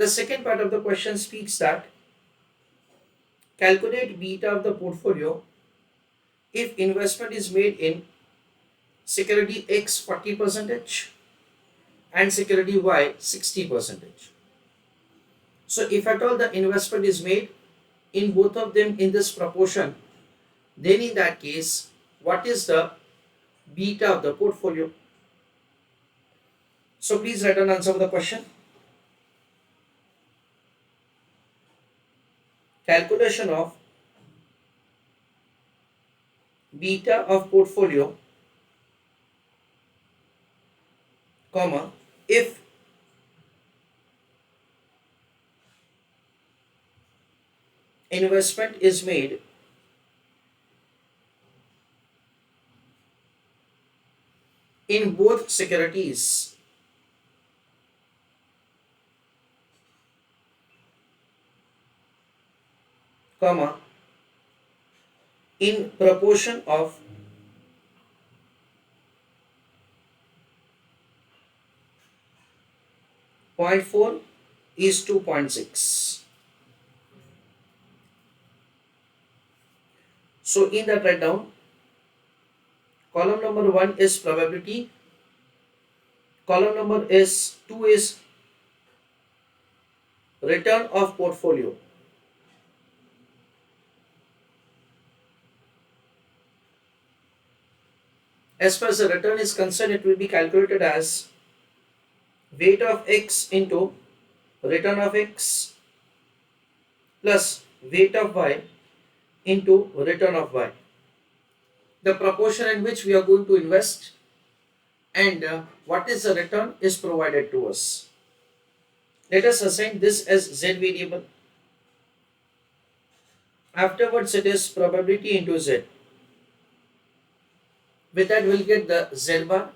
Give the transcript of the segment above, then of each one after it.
The second part of the question speaks that calculate beta of the portfolio if investment is made in security X 40% and security Y 60%. So if at all the investment is made in both of them in this proportion, then in that case, what is the beta of the portfolio? So please write an answer for the question. Calculation of beta of portfolio, comma, if investment is made in both securities comma in proportion of 0.4 is to 0.6. So in that write down, column number 1 is probability, column number is 2 is return of portfolio. As far as the return is concerned, it will be calculated as weight of X into return of X plus weight of Y into return of Y. The proportion in which we are going to invest and what is the return is provided to us. Let us assign this as Z variable. Afterwards it is probability into Z. With that we'll get the Z bar.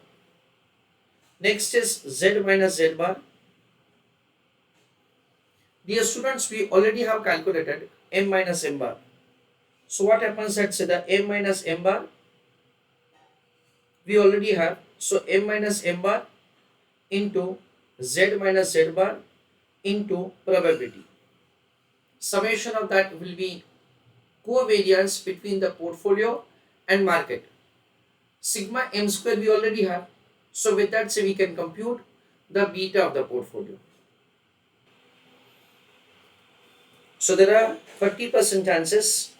Next is Z minus Z bar. Dear students, we already have calculated M minus M bar. So what happens at say the M minus M bar? We already have. So M minus M bar into Z minus Z bar into probability. Summation of that will be covariance between the portfolio and market. Sigma M square we already have. So with that say we can compute the beta of the portfolio. So there are 30% chances.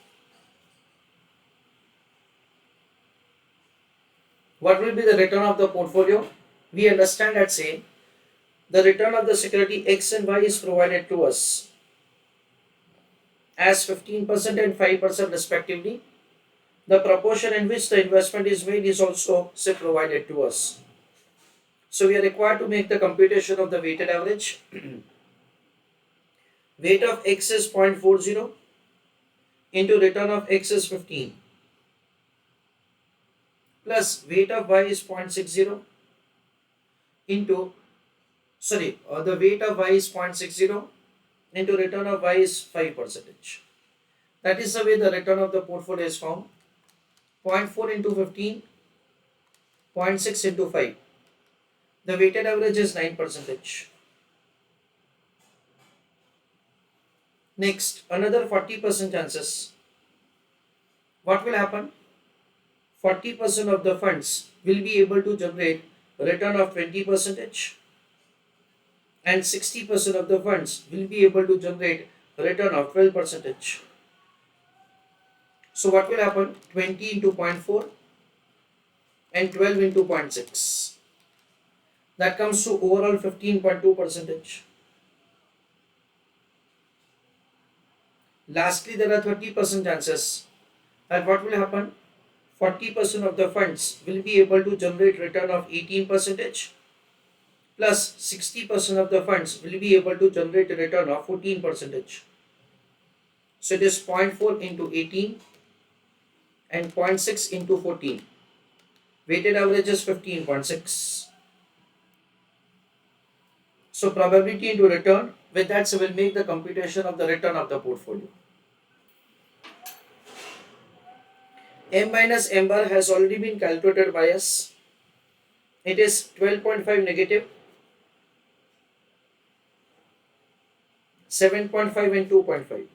What will be the return of the portfolio? We understand that say the return of the security X and Y is provided to us as 15% and 5% respectively. The proportion in which the investment is made is also say provided to us. So we are required to make the computation of the weighted average. Weight of X is 0.40 into return of X is 15 plus weight of Y is 0.60 into the weight of Y is 0.60 into return of Y is 5%. That is the way the return of the portfolio is found. 0.4 into 15, 0.6 into 5. The weighted average is 9%. Next, another 40% chances. What will happen? 40% of the funds will be able to generate a return of 20% and 60% of the funds will be able to generate a return of 12%. So what will happen? 20 into 0.4 and 12 into 0.6. That comes to overall 15.2%. Lastly, there are 30% chances that what will happen? 40% of the funds will be able to generate return of 18% plus 60% of the funds will be able to generate a return of 14%. So it is 0.4 into 18 and 0.6 into 14. Weighted average is 15.6. So probability into return, with that so we'll make the computation of the return of the portfolio. M minus M bar has already been calculated by us. It is 12.5 negative 7.5 and 2.5.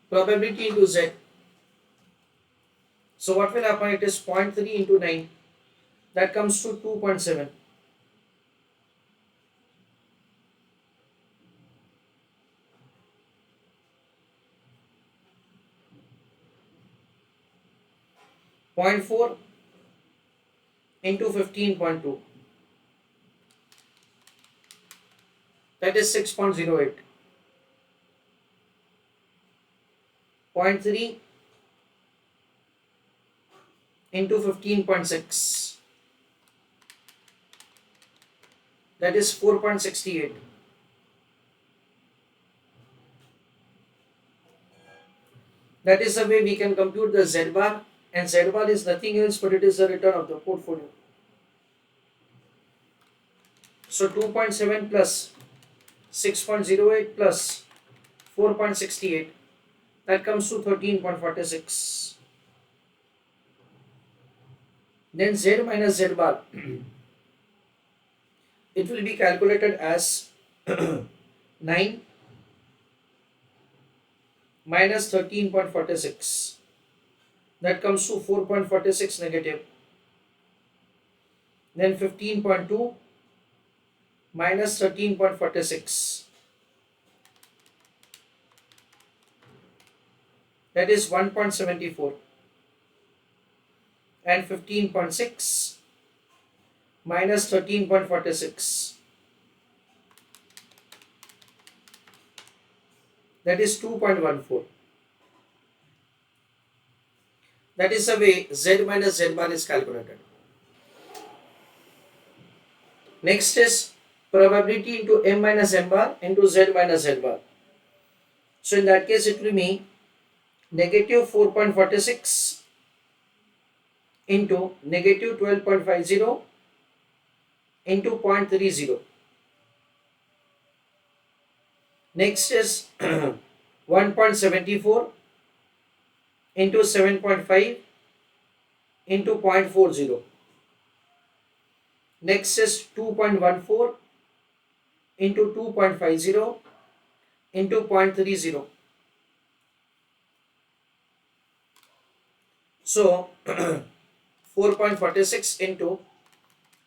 Probability into Z. So what will happen? It is 0.3 into 9. That comes to 2.7. 0.4 into 15.2. That is 6.08. 0.3 into 15.6. That is 4.68. That is the way we can compute the Z bar, and Z bar is nothing else but it is the return of the portfolio. So 2.7 plus 6.08 plus 4.68, that comes to 13.46. Then Z minus Z bar, it will be calculated as 9 minus 13.46, that comes to 4.46 negative. Then 15.2 minus 13.46, that is 1.74, and 15.6 minus 13.46, that is 2.14. That is the way Z minus Z bar is calculated. Next is probability into M minus M bar into Z minus Z bar. So in that case it will be negative 4.46 into negative 12.50 into 0.30. Next is 1.74 into 7.5 into 0.40. Next is 2.14 into 2.50 into 0.30. So 4.46 into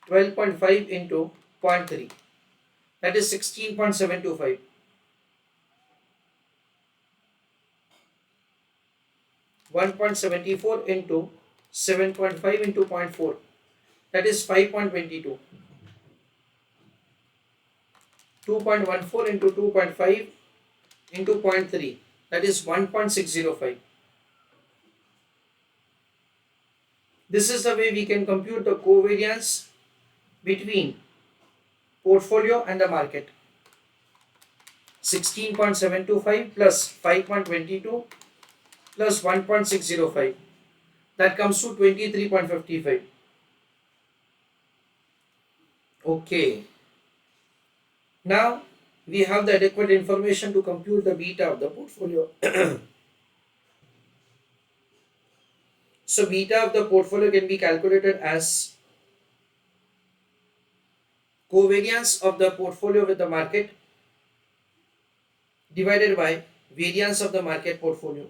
12.5 into 0.3, that is 16.725. 1.74 into 7.5 into 0.4, that is 5.22. 2.14 into 2.5 into 0.3, that is 1.605. This is the way we can compute the covariance between portfolio and the market. 16.725 plus 5.22 plus 1.605, that comes to 23.55. Okay. Now we have the adequate information to compute the beta of the portfolio. So beta of the portfolio can be calculated as covariance of the portfolio with the market divided by variance of the market portfolio.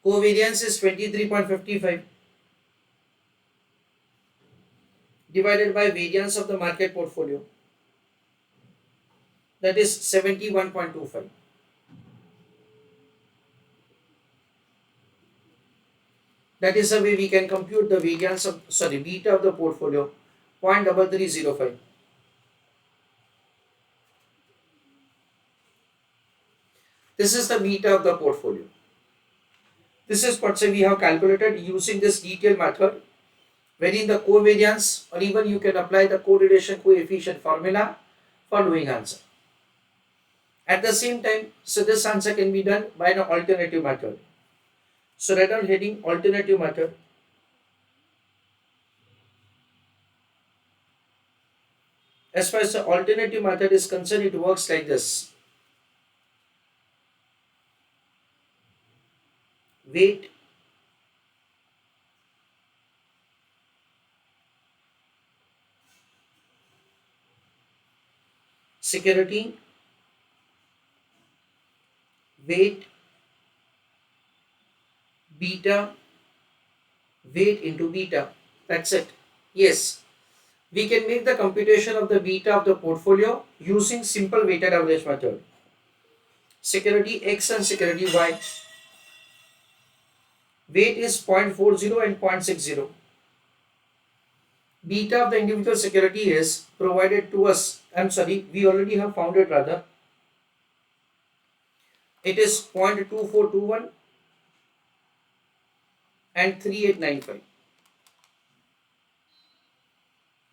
Covariance is 23.55 divided by variance of the market portfolio, that is 71.25. That is the way we can compute the variance of beta of the portfolio, 0.3305. This is the beta of the portfolio. This is what we have calculated using this detailed method, wherein the covariance, or even you can apply the correlation coefficient formula for doing answer. At the same time, so this answer can be done by an alternative method. So write down heading alternative method. As far as the alternative method is concerned, it works like this. Weight security weight beta weight into beta. That's it. Yes, we can make the computation of the beta of the portfolio using simple weighted average method. Security X and security Y. Weight is 0.40 and 0.60. Beta of the individual security is provided to us. I'm sorry, we already have found it rather. It is 0.2421 and 3895.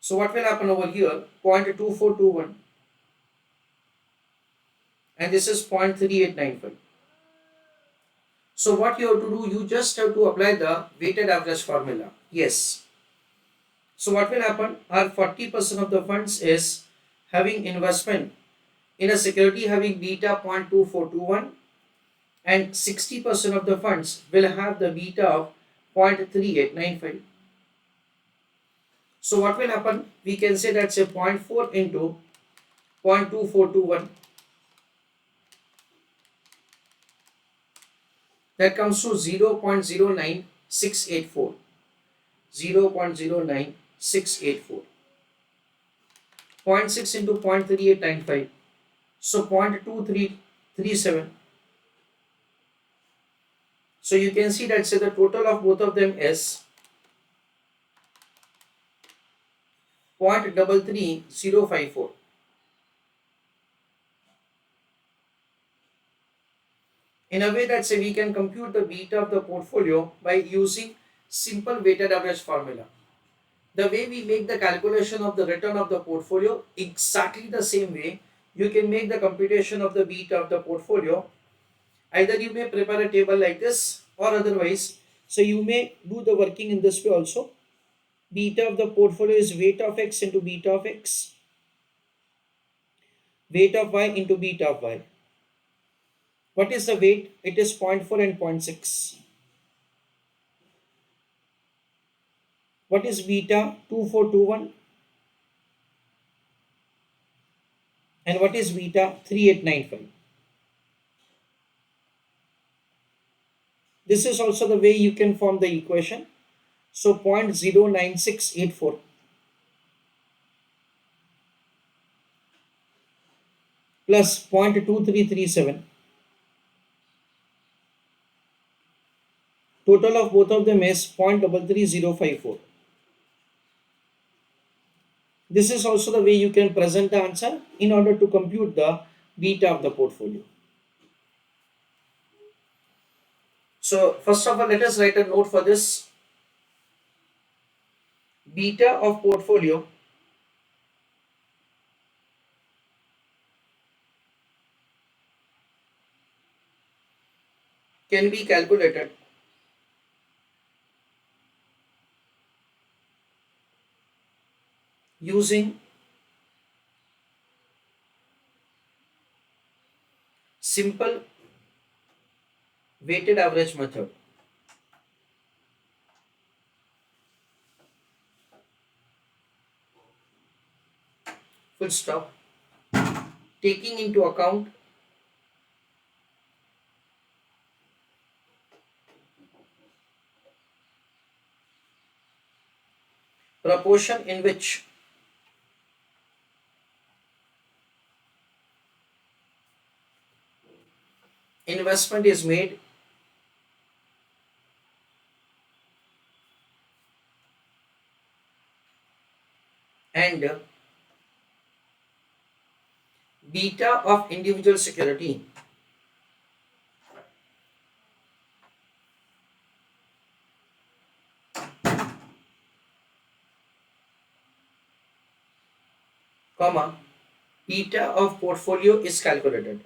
So what will happen over here? 0.2421 and this is 0.3895. So what you have to do, you just have to apply the weighted average formula. Yes. So what will happen? Our 40% of the funds is having investment in a security having beta 0.2421 and 60% of the funds will have the beta of 0.3895. So what will happen? We can say that's a 0.4 into 0.2421. That comes to 0.09684. 0.09684. 0.6 into 0.3895. So 0.2337. So you can see that the total of both of them is 0.33054. In a way that we can compute the beta of the portfolio by using simple weighted average formula. The way we make the calculation of the return of the portfolio, exactly the same way you can make the computation of the beta of the portfolio. Either you may prepare a table like this or otherwise, so you may do the working in this way also. Beta of the portfolio is weight of X into beta of X, weight of Y into beta of Y. What is the weight? It is 0.4 and 0.6. What is beta? 2421. And what is beta? 3895. This is also the way you can form the equation. So 0.09684 plus 0.2337. Total of both of them is 0.33054. This is also the way you can present the answer in order to compute the beta of the portfolio. So first of all, let us write a note for this. Beta of portfolio can be calculated using simple weighted average method. Full stop. Taking into account proportion in which investment is made and beta of individual security comma beta of portfolio is calculated.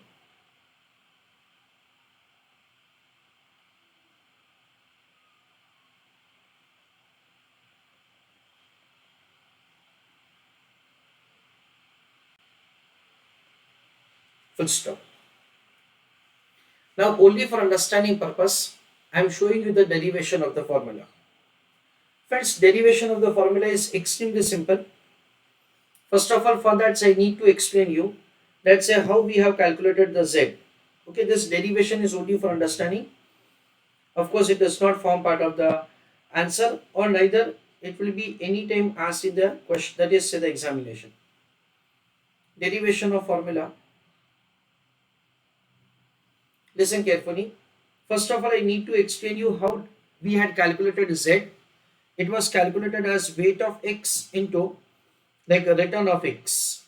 Full stop. Now only for understanding purpose, I am showing you the derivation of the formula. Friends, derivation of the formula is extremely simple. First of all, for that I need to explain you Let's say how we have calculated the z. Okay, this derivation is only for understanding. Of course, it does not form part of the answer, or neither it will be any time asked in the question, that is say the examination. Derivation of formula. Listen carefully. First of all, I need to explain you how we had calculated z. It was calculated as weight of x into like a return of x.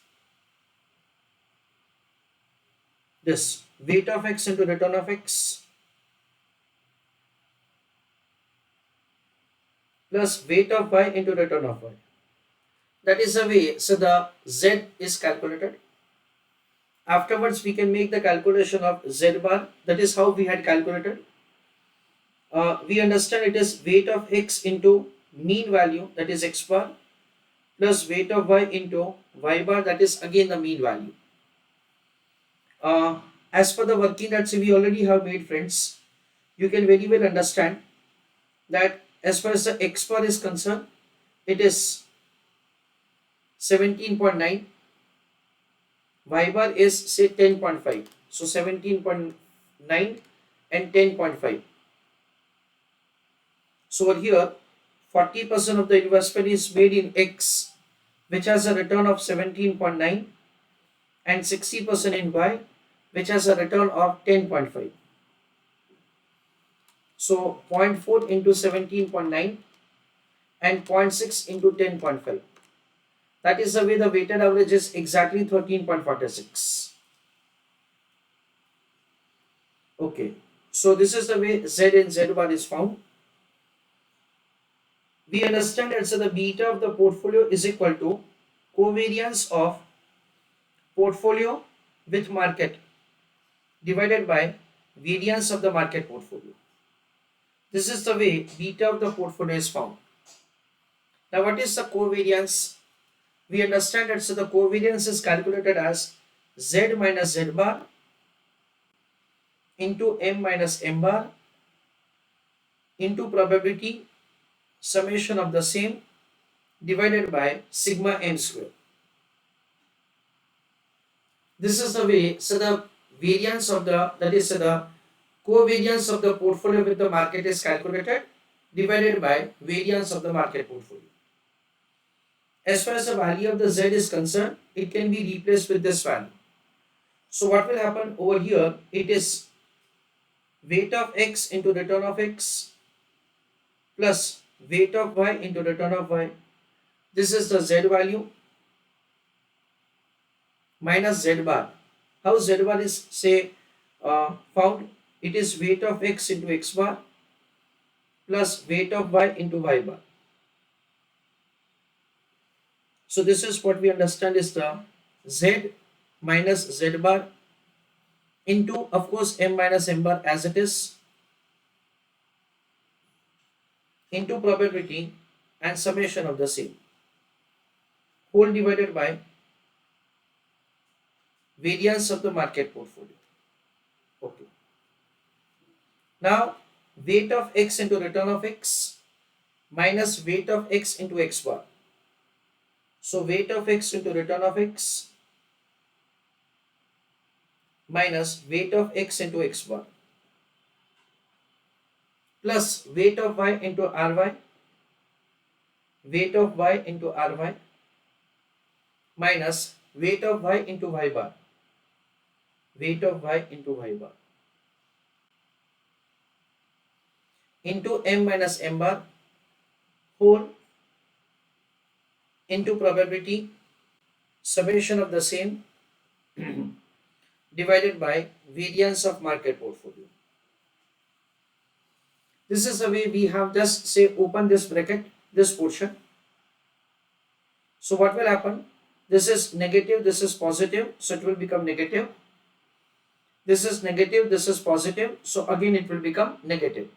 This weight of x into return of x plus weight of y into return of y. That is the way. So the z is calculated. Afterwards, we can make the calculation of z bar. That is how we had calculated. We understand it is weight of x into mean value, that is x bar, plus weight of y into y bar, that is again the mean value. As per the working that we already have made, friends, you can very well understand that as far as the x bar is concerned, it is 17.9, y bar is say 10.5. So 17.9 and 10.5. So over here 40% of the investment is made in X, which has a return of 17.9, and 60% in Y, which has a return of 10.5. So 0.4 into 17.9 and 0.6 into 10.5. That is the way the weighted average is exactly 13.46. Okay. So this is the way Z and Z bar is found. We understand that so the beta of the portfolio is equal to covariance of portfolio with market divided by variance of the market portfolio. This is the way beta of the portfolio is found. Now what is the covariance? We understand that so the covariance is calculated as Z minus Z bar into M minus M bar into probability summation of the same divided by sigma n square. This is the way, so the variance of the, that is the covariance of the portfolio with the market is calculated divided by variance of the market portfolio. As far as the value of the Z is concerned, it can be replaced with this value. So what will happen over here? It is weight of x into return of x plus weight of y into return of y. This is the Z value minus Z bar. How Z bar is say found? It is weight of x into x bar plus weight of y into y bar. So this is what we understand is the Z minus Z bar into, of course, M minus M bar as it is, into probability and summation of the same, whole divided by variance of the market portfolio. Okay. Now weight of x into return of x minus weight of x into x bar. So weight of x into return of x minus weight of x into x bar plus weight of y into ry, weight of y into ry minus weight of y into y bar, weight of y into y bar into m minus m bar whole into probability summation of the same divided by variance of market portfolio. This is the way we have just say open this bracket, this portion. So what will happen? This is negative, this is positive, so it will become negative. This is negative, this is positive, so again it will become negative.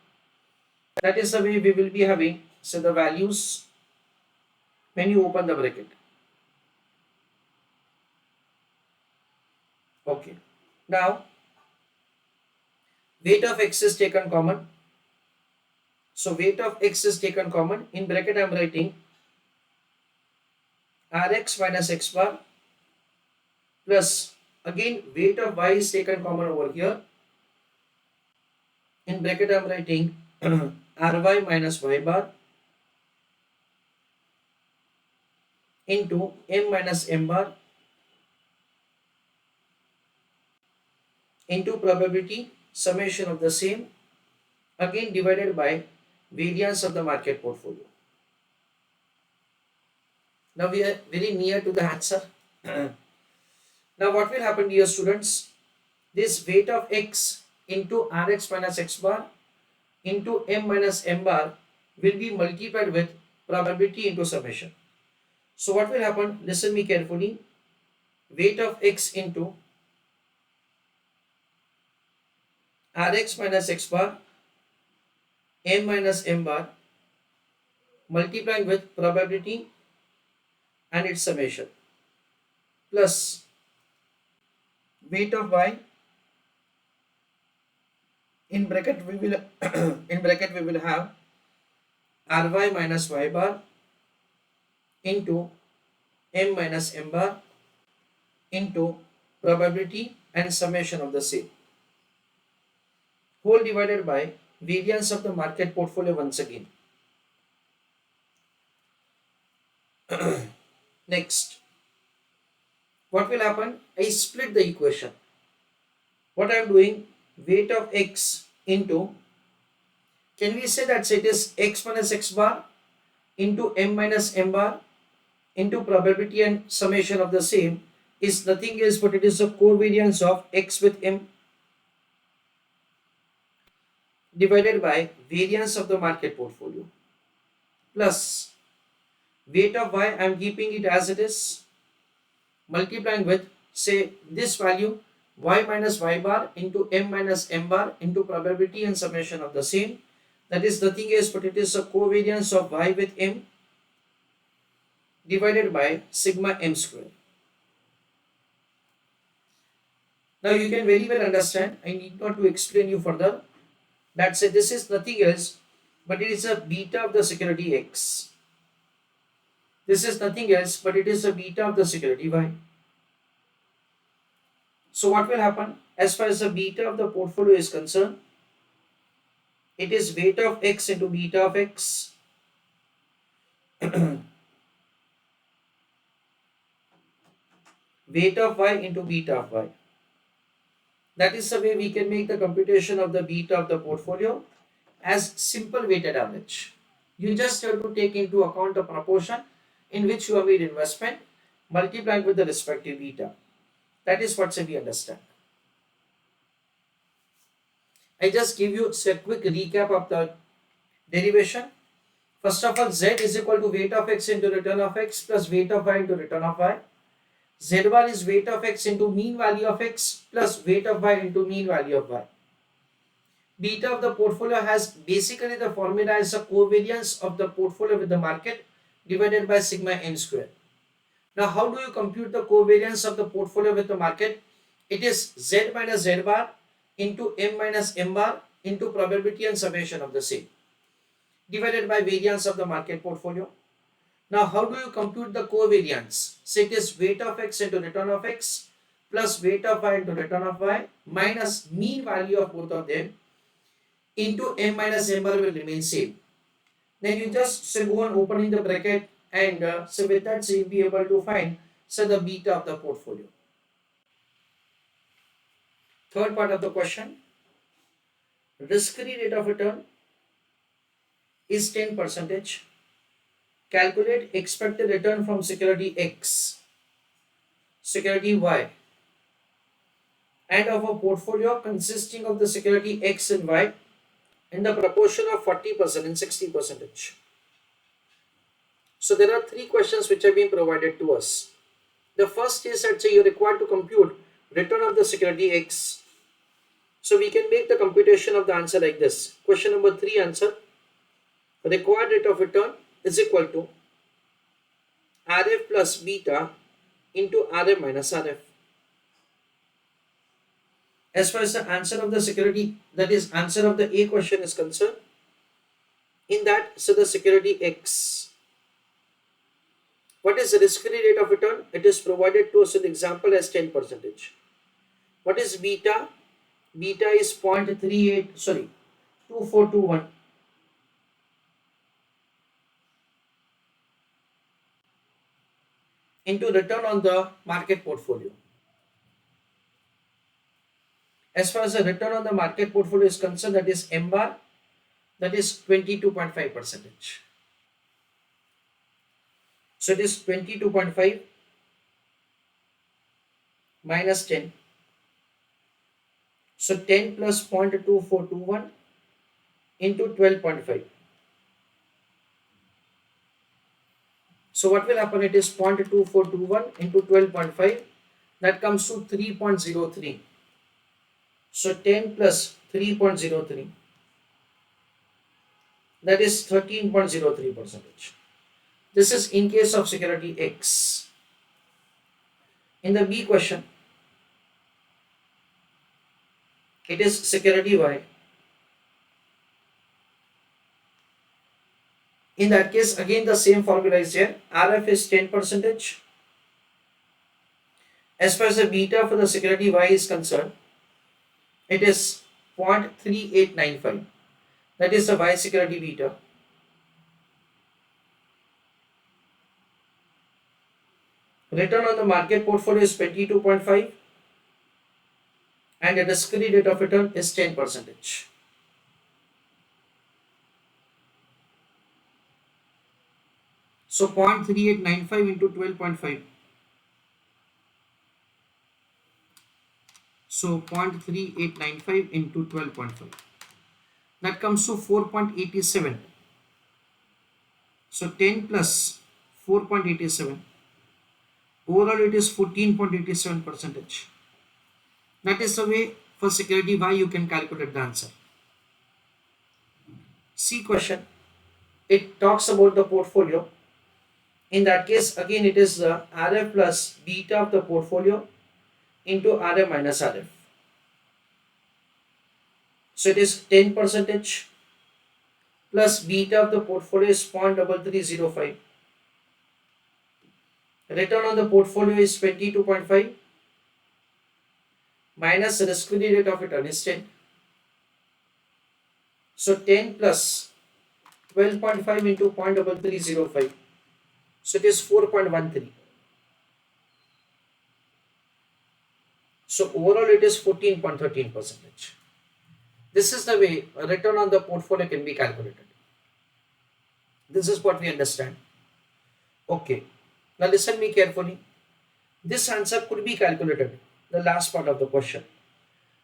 That is the way we will be having so the values when you open the bracket. Okay. Now weight of x is taken common. So weight of x is taken common. In bracket I am writing Rx minus x bar plus Again, weight of y is taken common over here. In bracket I am writing ry minus y bar into m minus m bar into probability summation of the same, again divided by variance of the market portfolio. Now we are very near to the answer. Now what will happen, dear students? This weight of x into rx minus x bar into m minus m bar will be multiplied with probability into summation. So what will happen? Listen me carefully. Weight of x into rx minus x bar m minus m bar multiplying with probability and its summation plus weight of y in bracket we will in bracket we will have ry minus y bar into m minus m bar into probability and summation of the same, whole divided by variance of the market portfolio once again. Next, what will happen? I split the equation. What I am doing, weight of x into, can we say that it is x minus x bar into m minus m bar into probability and summation of the same is nothing else but it is the covariance of x with m divided by variance of the market portfolio plus weight of y, I am keeping it as it is, multiplying with, say, this value y minus y bar into m minus m bar into probability and summation of the same, that is nothing else but it is a covariance of y with m divided by sigma m square. Now you can very well understand, I need not to explain you further, that say this is nothing else but it is a beta of the security x. This is nothing else but it is a beta of the security y. So what will happen? As far as the beta of the portfolio is concerned, it is weight of x into beta of x weight of y into beta of y. That is the way we can make the computation of the beta of the portfolio as simple weighted average. You just have to take into account the proportion in which you have made investment multiplied with the respective beta. That is what we understand. I just give you a quick recap of the derivation. First of all, z is equal to weight of x into return of x plus weight of y into return of y. Z bar is weight of x into mean value of x plus weight of y into mean value of y. Beta of the portfolio has basically the formula as a covariance of the portfolio with the market divided by sigma m square. Now how do you compute the covariance of the portfolio with the market? It is z minus z bar into m minus m bar into probability and summation of the same divided by variance of the market portfolio. Now how do you compute the covariance? So it is weight of x into return of x plus weight of y into return of y minus mean value of both of them into m minus m bar will remain same. Then you just go on opening the bracket and so with that you'll be able to find the beta of the portfolio. Third part of the question, risk-free rate of return is 10%. Calculate expected return from security X, security Y, and of a portfolio consisting of the security X and Y in the proportion of 40% and 60%. So there are three questions which have been provided to us. The first is that you're required to compute return of the security X. So we can make the computation of the answer like this. Question number 3 answer. Required rate of return is equal to RF plus beta into RM minus RF. As far as the answer of the security, that is answer of the A question is concerned, in that, so the security X. What is the risk-free rate of return? It is provided to us in example as 10%. What is beta? Beta is 0.38, sorry, 2421 into return on the market portfolio. As far as the return on the market portfolio is concerned, that is M bar, that is 22.5%. So it is 22.5 minus 10. So 10 plus 0.2421 into 12.5. So what will happen? It is 0.2421 into 12.5. That comes to 3.03. So 10 plus 3.03. That is 13.03%. This is in case of security X. In the B question, it is security Y. In that case, again the same formula is here. RF is 10%. As far as the beta for the security Y is concerned, it is 0.3895. That is the Y security beta. Return on the market portfolio is 22.5 and the risk-free rate of return is 10%. So 0.3895 into 12.5. So 0.3895 into 12.5. That comes to 4.87. So 10 plus 4.87. Overall it is 14.87%. That is the way for security Y you can calculate the answer. C question. It talks about the portfolio. In that case, again it is the RF plus beta of the portfolio into RF minus RF. So it is 10% plus beta of the portfolio is 0.3305. Return on the portfolio is 22.5 minus risk-free rate of return is 10. So 10 plus 12.5 into 0.3305. So it is 4.13. So overall it is 14.13%. This is the way a return on the portfolio can be calculated. This is what we understand. Okay. Now listen me carefully. This answer could be calculated, the last part of the question.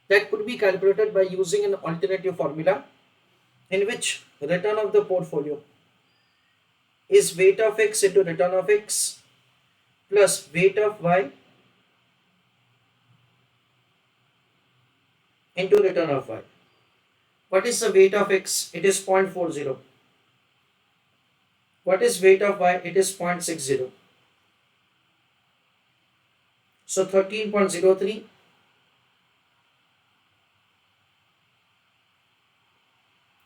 That could be calculated by using an alternative formula in which return of the portfolio is weight of X into return of X plus weight of Y into return of Y. What is the weight of X? It is 0.40. What is weight of Y? It is 0.60. So 13.03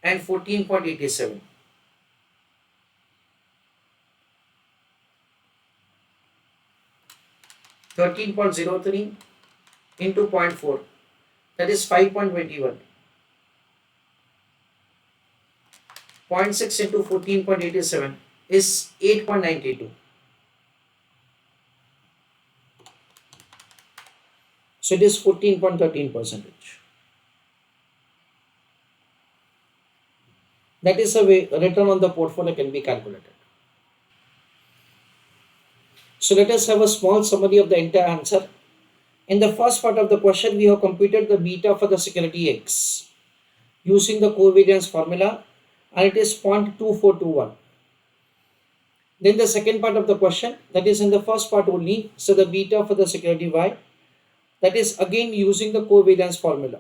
and 14.87. 13.03 into 0.4, that is 5.21. 0.6 into 14.87 is 8.92. So it is 14.13%. That is the way return on the portfolio can be calculated. So let us have a small summary of the entire answer. In the first part of the question, we have computed the beta for the security X using the covariance formula, and it is 0.2421. Then the second part of the question, that is in the first part only, so the beta for the security Y, that is again using the covariance formula.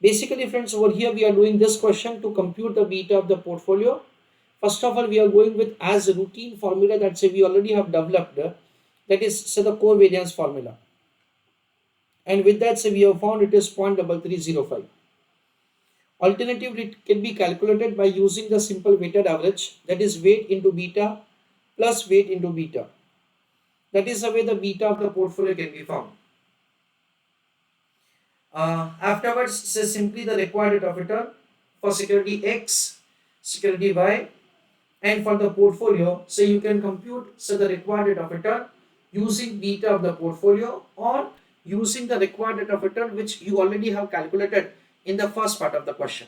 Basically friends, over here we are doing this question to compute the beta of the portfolio. First of all, we are going with as a routine formula that say we already have developed, that is say the covariance formula. And with that say we have found it is 0.3305. Alternatively, it can be calculated by using the simple weighted average, that is weight into beta plus weight into beta. That is the way the beta of the portfolio can be found. Afterwards, say simply the required rate of return for security X, security Y, and for the portfolio, so you can compute the required rate of return using beta of the portfolio or using the required rate of return which you already have calculated in the first part of the question.